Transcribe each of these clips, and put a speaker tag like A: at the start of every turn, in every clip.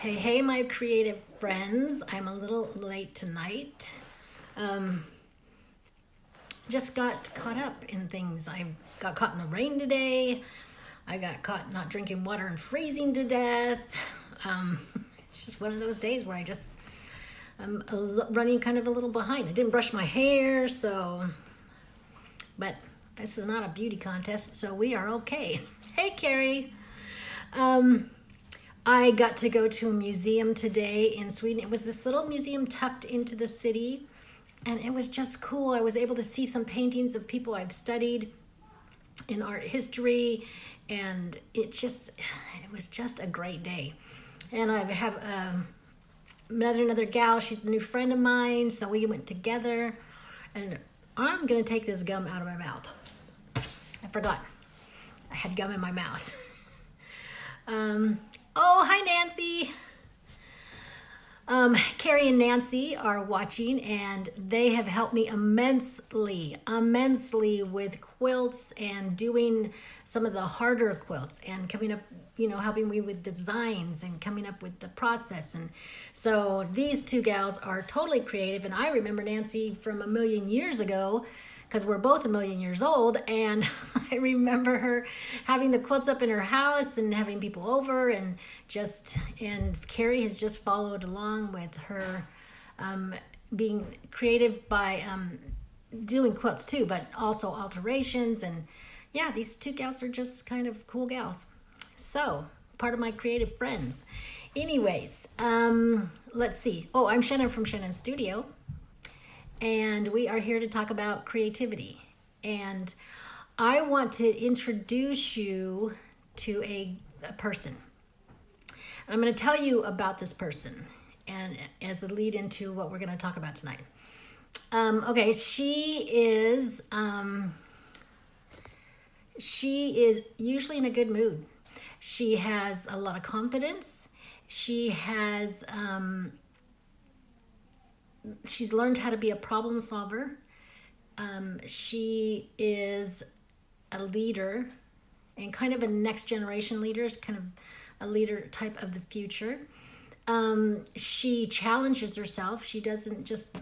A: Hey, my creative friends. I'm a little late tonight. Just got caught up in things. I got caught in the rain today. I got caught not drinking water and freezing to death. It's just one of those days where I'm running kind of a little behind. I didn't brush my hair, but this is not a beauty contest, so we are okay. Hey, Carrie. I got to go to a museum today in Sweden. It was this little museum tucked into the city, and it was just cool. I was able to see some paintings of people I've studied in art history, and it was just a great day. And I have another gal. She's a new friend of mine, so we went together, and I'm gonna take this gum out of my mouth. I forgot I had gum in my mouth. Oh, hi, Nancy. Carrie and Nancy are watching, and they have helped me immensely with quilts and doing some of the harder quilts and coming up, helping me with designs and coming up with the process. And so these two gals are totally creative, and I remember Nancy from a million years ago, because we're both a million years old, and I remember her having the quilts up in her house and having people over, and Carrie has just followed along with her being creative by doing quilts too, but also alterations. And yeah, these two gals are just kind of cool gals. So, part of my creative friends. Anyways, let's see. Oh, I'm Shannon from Shannon Studio. And we are here to talk about creativity. And I want to introduce you to a person. And I'm going to tell you about this person, and as a lead into what we're going to talk about tonight. Okay, she is usually in a good mood. She has a lot of confidence. She's learned how to be a problem solver. She is a leader, and kind of a next generation leader, is kind of a leader type of the future. She challenges herself. She doesn't just,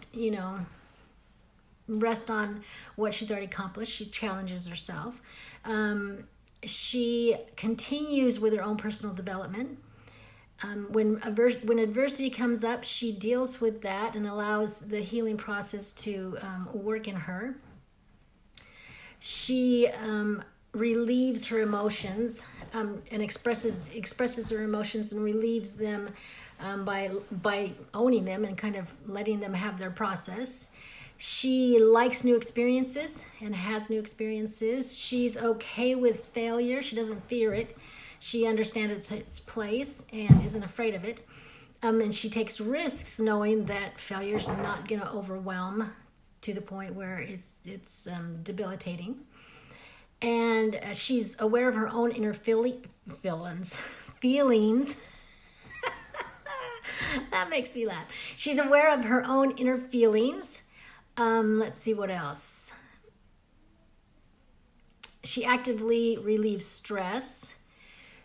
A: rest on what she's already accomplished. She challenges herself. She continues with her own personal development. When adversity comes up, she deals with that and allows the healing process to work in her. She relieves her emotions and expresses her emotions and relieves them by owning them and kind of letting them have their process. She likes new experiences and has new experiences. She's okay with failure. She doesn't fear it. She understands its place and isn't afraid of it. And she takes risks knowing that failure's not going to overwhelm to the point where it's debilitating. And she's aware of her own inner feelings. That makes me laugh. She's aware of her own inner feelings. Let's see what else. She actively relieves stress.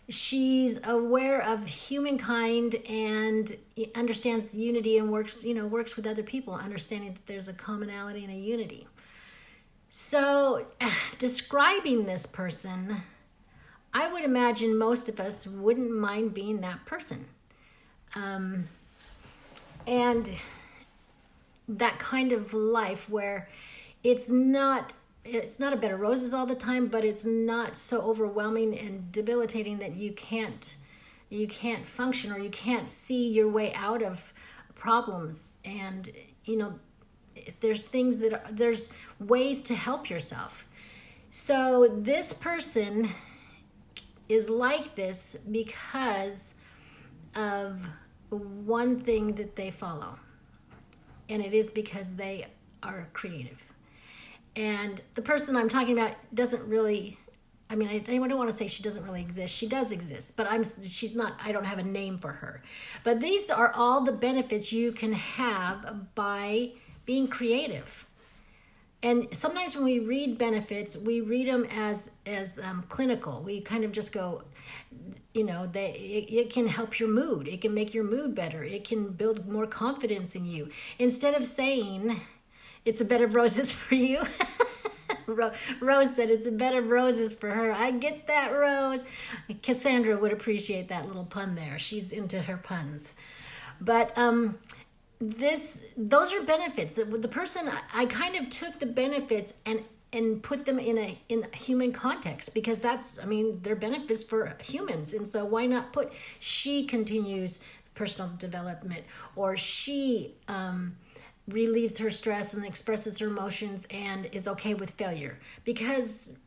A: She's aware of humankind and understands unity and works with other people, understanding that there's a commonality and a unity. So, describing this person, I would imagine most of us wouldn't mind being that person. And that kind of life where it's not a bed of roses all the time, but it's not so overwhelming and debilitating that you can't function, or you can't see your way out of problems. And there's ways to help yourself. So this person is like this because of one thing that they follow, and it is because they are creative. And the person I'm talking about doesn't really, I don't want to say she doesn't really exist. She does exist, but I don't have a name for her. But these are all the benefits you can have by being creative. And sometimes when we read benefits, we read them as clinical. We kind of just go, it can help your mood. It can make your mood better. It can build more confidence in you. Instead of saying, it's a bed of roses for you. Rose said it's a bed of roses for her. I get that, Rose. Cassandra would appreciate that little pun there. She's into her puns. But those are benefits. The person, I kind of took the benefits and put them in a human context, because they're benefits for humans. And so why not put, she continues personal development, or she relieves her stress and expresses her emotions and is okay with failure, because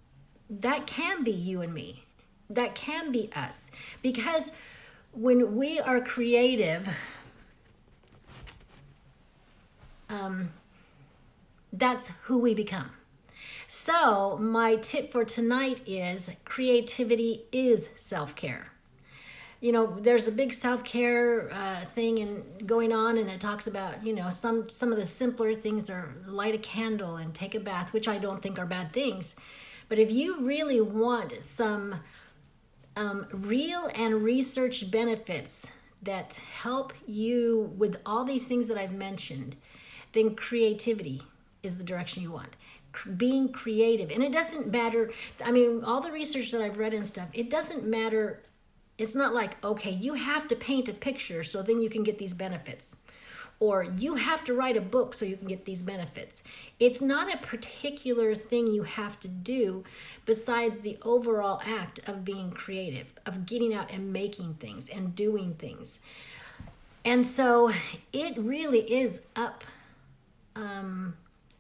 A: that can be you and me. That can be us. Because when we are creative, that's who we become. So my tip for tonight is creativity is self-care. There's a big self-care thing going on, and it talks about, some of the simpler things are light a candle and take a bath, which I don't think are bad things. But if you really want some real and researched benefits that help you with all these things that I've mentioned, then creativity is the direction you want. Being creative. And it doesn't matter, all the research that I've read and stuff, it doesn't matter. It's not like, okay, you have to paint a picture so then you can get these benefits, or you have to write a book so you can get these benefits. It's not a particular thing you have to do besides the overall act of being creative, of getting out and making things and doing things. And so it really is up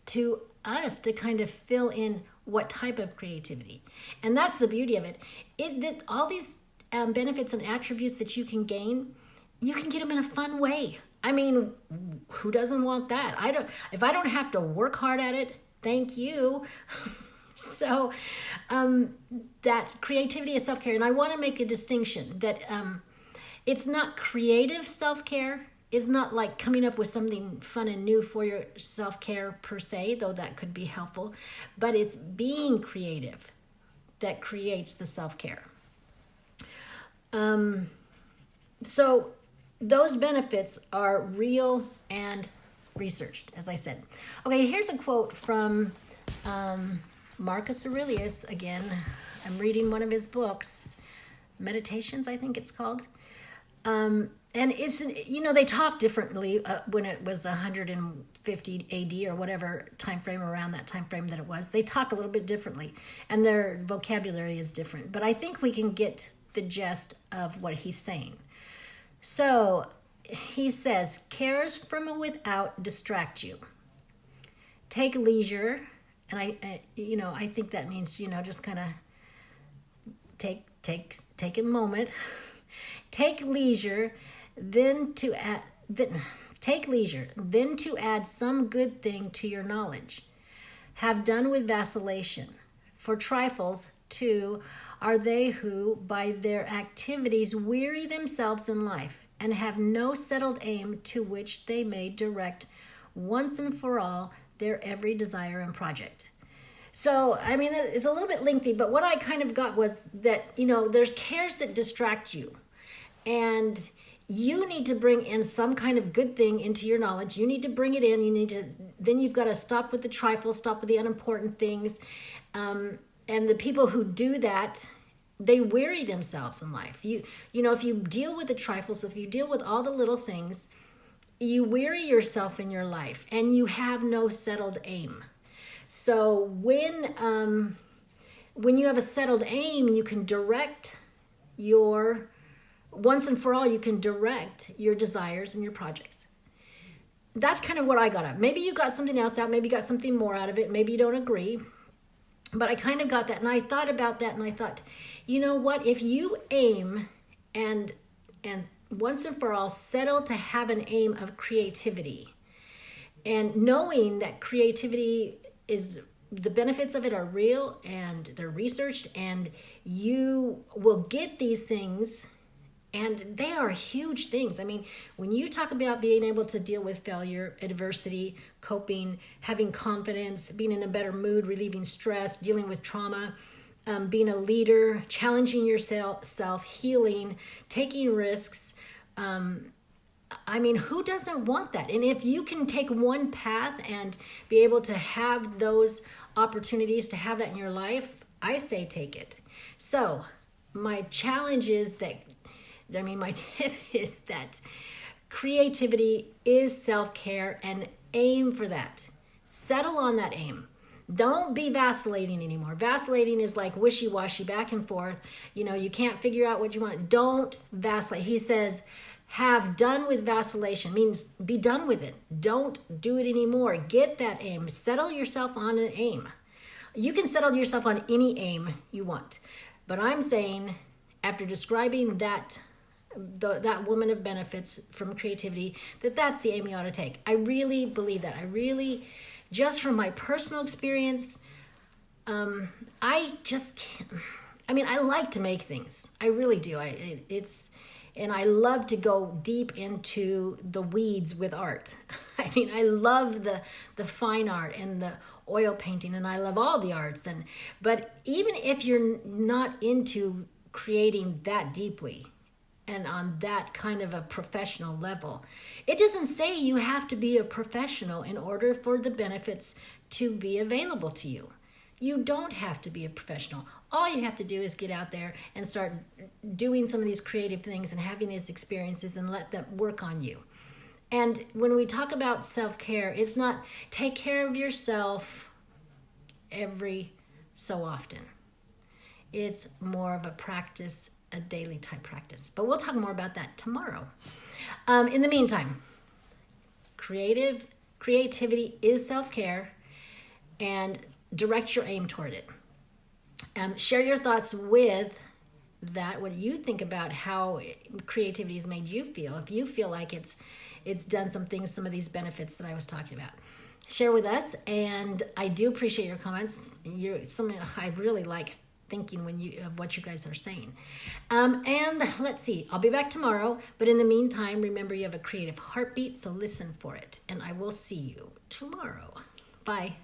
A: to us to kind of fill in what type of creativity. And that's the beauty of it. All these benefits and attributes that you can gain, you can get them in a fun way. Who doesn't want that? If I don't have to work hard at it, thank you. So that creativity is self-care. And I want to make a distinction that it's not creative self-care. It's not like coming up with something fun and new for your self-care per se, though that could be helpful. But it's being creative that creates the self-care. So those benefits are real and researched, as I said. Okay, here's a quote from Marcus Aurelius again. I'm reading one of his books, Meditations, I think it's called. And it's, they talk differently when it was 150 AD or whatever time frame, around that time frame that it was. They talk a little bit differently, and their vocabulary is different. But I think we can get the gist of what he's saying. So he says, cares from without distract you. Take leisure, and I think that means, just kind of take a moment. Take leisure, then to add some good thing to your knowledge. Have done with vacillation. For trifles, too, are they who, by their activities, weary themselves in life, and have no settled aim to which they may direct once and for all their every desire and project. So, it's a little bit lengthy, but what I kind of got was that, there's cares that distract you. And you need to bring in some kind of good thing into your knowledge. You need to bring it in. Then you've got to stop with the trifles, stop with the unimportant things. And the people who do that, they weary themselves in life. If you deal with the trifles, if you deal with all the little things, you weary yourself in your life, and you have no settled aim. So when you have a settled aim, you can direct once and for all, you can direct your desires and your projects. That's kind of what I got out. Maybe you got something else out. Maybe you got something more out of it. Maybe you don't agree. But I kind of got that. And I thought about that, and I thought, you know what? If you aim and once and for all settle to have an aim of creativity, and knowing that creativity is, the benefits of it are real and they're researched, and you will get these things, And they are huge things. I mean, when you talk about being able to deal with failure, adversity, coping, having confidence, being in a better mood, relieving stress, dealing with trauma, being a leader, challenging yourself, healing, taking risks. I mean, who doesn't want that? And if you can take one path and be able to have those opportunities to have that in your life, I say take it. So my challenge is my tip is that creativity is self-care, and aim for that. Settle on that aim. Don't be vacillating anymore. Vacillating is like wishy-washy, back and forth. You can't figure out what you want. Don't vacillate. He says, have done with vacillation, means be done with it. Don't do it anymore. Get that aim. Settle yourself on an aim. You can settle yourself on any aim you want. But I'm saying, after describing that woman of benefits from creativity, that's the aim you ought to take. I really believe that. I really, just from my personal experience, I just can't. I mean, I like to make things. I really do. And I love to go deep into the weeds with art. I mean, I love the fine art and the oil painting, and I love all the arts. But even if you're not into creating that deeply and on that kind of a professional level, it doesn't say you have to be a professional in order for the benefits to be available to you. You don't have to be a professional. All you have to do is get out there and start doing some of these creative things and having these experiences and let them work on you. And when we talk about self-care, it's not take care of yourself every so often. It's more of a practice, a daily type practice. But we'll talk more about that tomorrow. In the meantime, creativity is self-care, and direct your aim toward it. Share your thoughts with that. What do you think about how creativity has made you feel? If you feel like it's done some things, some of these benefits that I was talking about, share with us. And I do appreciate your comments. You're something I really like thinking of what you guys are saying. And let's see, I'll be back tomorrow. But in the meantime, remember you have a creative heartbeat, so listen for it. And I will see you tomorrow. Bye.